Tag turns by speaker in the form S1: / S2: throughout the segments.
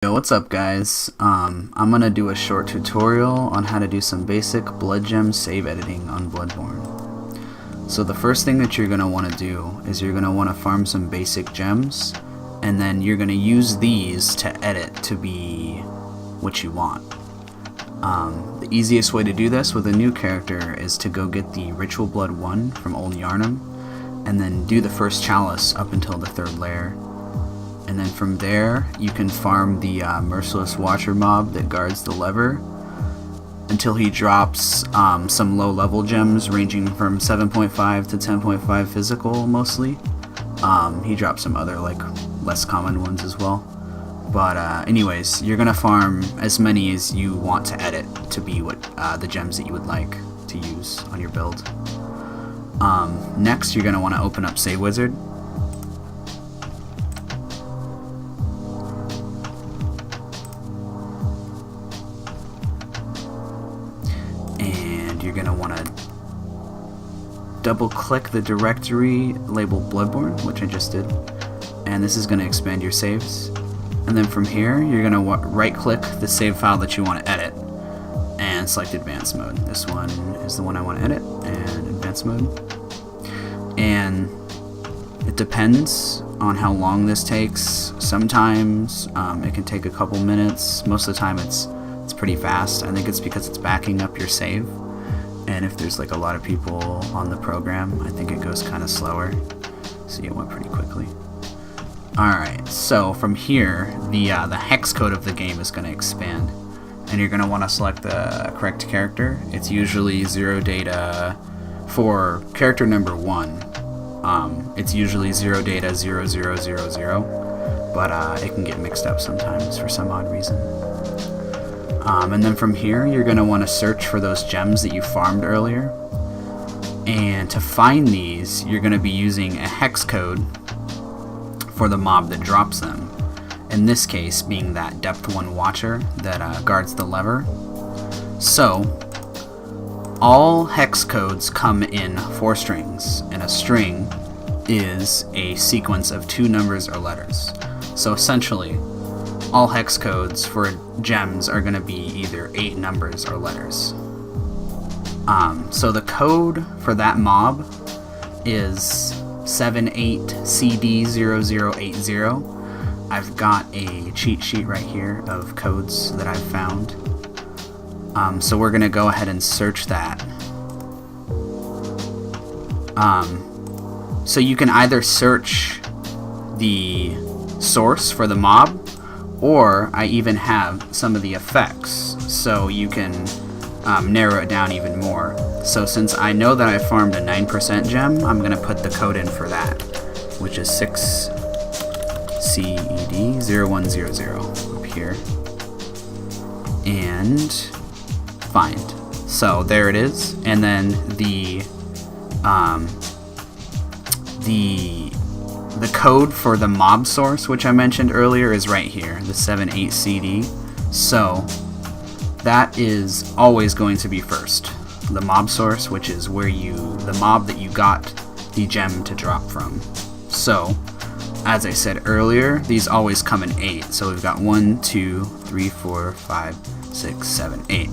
S1: Yo, what's up guys? I'm gonna do a short tutorial on how to do some basic Bloodgem save editing on Bloodborne. So the first thing that you're gonna want to do is you're gonna want to farm some basic gems, and then you're gonna use these to edit to be what you want. The easiest way to do this with a new character is to go get the Ritual Blood 1 from Old Yarnum, and then do the first chalice up until the 3rd layer. And then from there, you can farm the Merciless Watcher mob that guards the lever until he drops some low-level gems ranging from 7.5 to 10.5 physical, mostly. He drops some other, like, less common ones as well. But anyways, you're gonna farm as many as you want to edit to be what the gems that you would like to use on your build. Next, you're gonna want to open up Save Wizard. You're going to want to double click the directory labeled Bloodborne, which I just did, and this is going to expand your saves. And then from here you're going to right click the save file that you want to edit and select advanced mode. This one is the one I want to edit, and advanced mode. And it depends on how long this takes. Sometimes it can take a couple minutes. Most of the time it's pretty fast. I think it's because it's backing up your save. And if there's like a lot of people on the program, I think it goes kind of slower. See, it went pretty quickly. Alright, so from here, the hex code of the game is going to expand. And you're going to want to select the correct character. It's usually 0 data for character number 1. It's usually 0 data 0000, but it can get mixed up sometimes for some odd reason. And then from here, you're going to want to search for those gems that you farmed earlier. And to find these, you're going to be using a hex code for the mob that drops them. In this case, being that Depth 1 Watcher that guards the lever. So, all hex codes come in 4 strings, and a string is a sequence of 2 numbers or letters. So essentially, all hex codes for gems are going to be either 8 numbers or letters. So the code for that mob is 78CD0080. I've got a cheat sheet right here of codes that I've found. So we're going to go ahead and search that. So you can either search the source for the mob, or I even have some of the effects, so you can narrow it down even more. So since I know that I farmed a 9% gem, I'm going to put the code in for that, which is 6CED0100 up here. And find. So there it is. And then the code for the mob source, which I mentioned earlier, is right here, the 78CD. So that is always going to be first. The mob source, which is where the mob that you got the gem to drop from. So, as I said earlier, these always come in 8. So we've got 1, 2, 3, 4, 5, 6, 7, 8.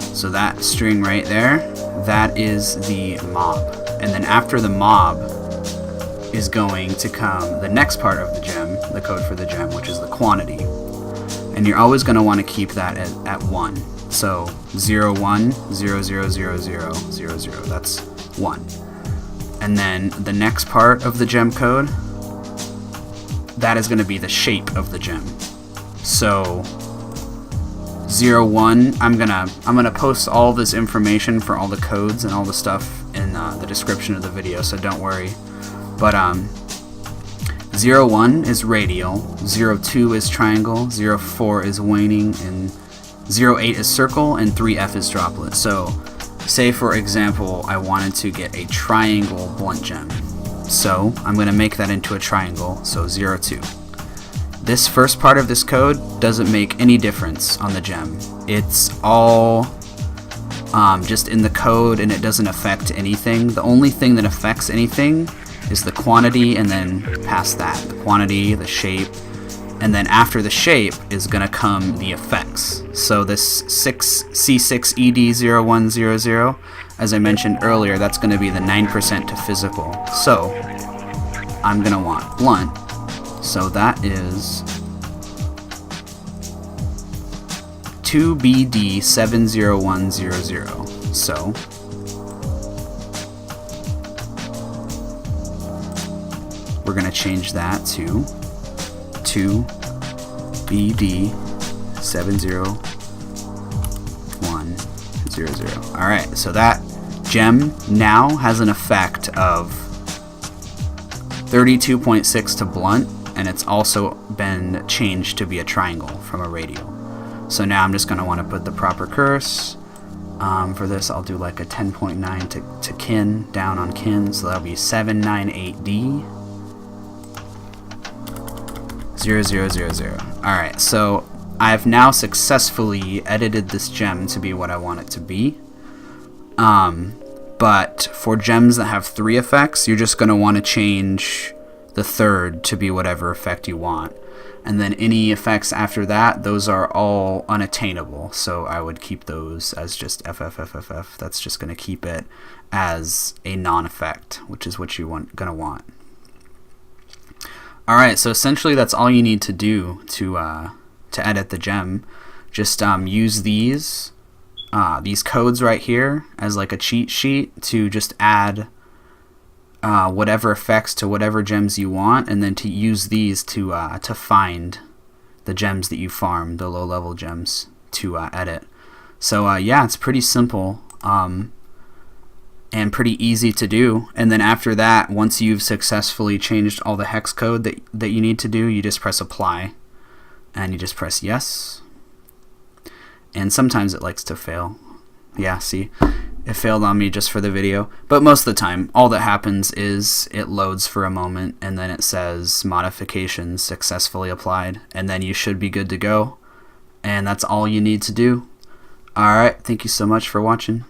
S1: So that string right there, that is the mob. And then after the mob is going to come the next part of the gem, the code for the gem, which is the quantity. And you're always going to want to keep that at 1. So 01000000, that's 1. And then the next part of the gem code, that is going to be the shape of the gem. So 01, I'm gonna post all this information for all the codes and all the stuff in the description of the video, so don't worry. But 01 is radial, 02 is triangle, 04 is waning, and 08 is circle, and 3F is droplet. So say for example I wanted to get a triangle blunt gem. So I'm going to make that into a triangle, so 02. This first part of this code doesn't make any difference on the gem. It's all just in the code, and it doesn't affect anything. The only thing that affects anything is the quantity, and then past that, the quantity, the shape, And then after the shape is going to come the effects. So this C6ED0100, as I mentioned earlier, that's going to be the 9% to physical. So I'm going to want blunt. So that is 2BD70100. So we're going to change that to 2BD70100. Alright, so that gem now has an effect of 32.6 to blunt, and it's also been changed to be a triangle from a radial. So now I'm just going to want to put the proper curse. For this I'll do like a 10.9 to kin, down on kin, so that'll be 798D 0000. Alright, so I've now successfully edited this gem to be what I want it to be. But for gems that have 3 effects, you're just going to want to change the third to be whatever effect you want. And then any effects after that, those are all unattainable. So I would keep those as just FFFFF. That's just going to keep it as a non-effect, which is what you're going to want. Alright, so essentially that's all you need to do to edit the gem. Just use these codes right here as like a cheat sheet to just add whatever effects to whatever gems you want, and then to use these to find the gems that you farm, the low-level gems, to edit. So yeah, it's pretty simple and pretty easy to do. And then after that, once you've successfully changed all the hex code that you need to do, you just press apply, and you just press yes. And sometimes it likes to fail. Yeah, see, it failed on me just for the video, but most of the time all that happens is it loads for a moment and then it says modifications successfully applied, and then you should be good to go. And that's all you need to do. Alright, thank you so much for watching.